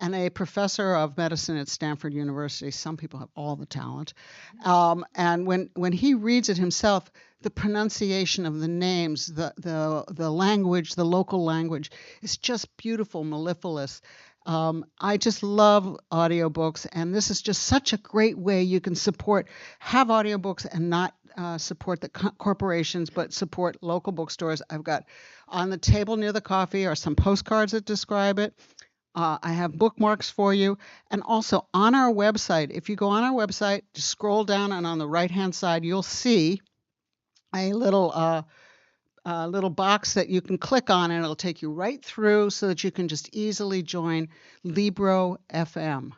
and a professor of medicine at Stanford University. Some people have all the talent. And when he reads it himself, the pronunciation of the names, the language, the local language, is just beautiful, mellifluous. I just love audiobooks, and this is just such a great way you can have audiobooks and not support the corporations, but support local bookstores. I've got on the table near the coffee are some postcards that describe it. I have bookmarks for you. And also on our website, if you go on our website, just scroll down, and on the right-hand side, you'll see a little box that you can click on, and it'll take you right through so that you can just easily join Libro FM.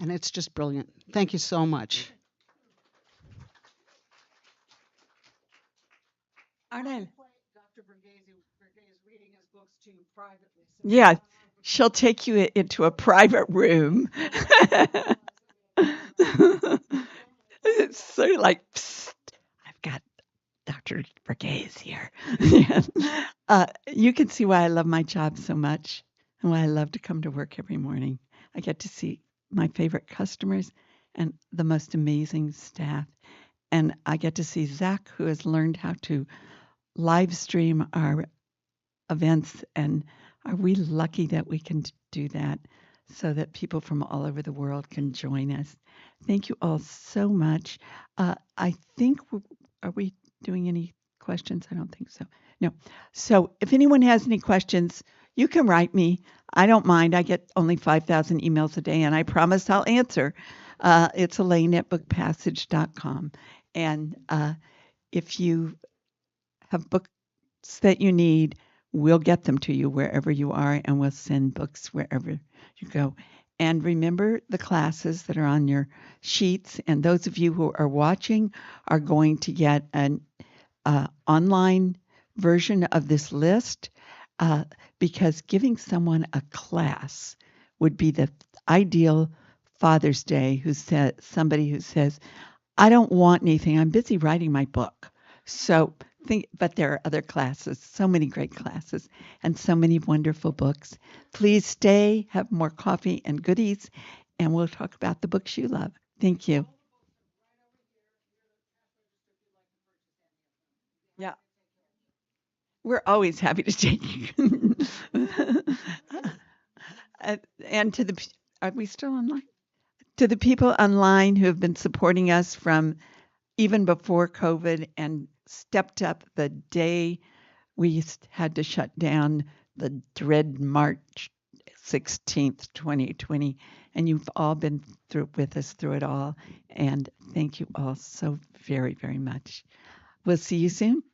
And it's just brilliant. Thank you so much. Arlen. Dr. Verghese reading his books to you privately. Yeah, she'll take you into a private room. It's sort of like, psst, I've got Dr. Verghese here. You can see why I love my job so much and why I love to come to work every morning. I get to see my favorite customers and the most amazing staff. And I get to see Zach, who has learned how to live stream our events. And are we lucky that we can do that so that people from all over the world can join us? Thank you all so much. I think, are we doing any questions? I don't think so. No. So if anyone has any questions, you can write me. I don't mind. I get only 5,000 emails a day, and I promise I'll answer. It's Elaine at bookpassage.com. And if you have books that you need, we'll get them to you wherever you are, and we'll send books wherever you go. And remember the classes that are on your sheets. And those of you who are watching are going to get an online version of this list because giving someone a class would be the ideal Father's Day. Somebody who says, I don't want anything. I'm busy writing my book. But there are other classes, so many great classes, and so many wonderful books. Please stay, have more coffee and goodies, and we'll talk about the books you love. Thank you. Yeah. We're always happy to take you. And are we still online? To the people online who have been supporting us from even before COVID and stepped up the day we had to shut down, the dread March 16th, 2020. And you've all been with us through it all. And thank you all so very, very much. We'll see you soon.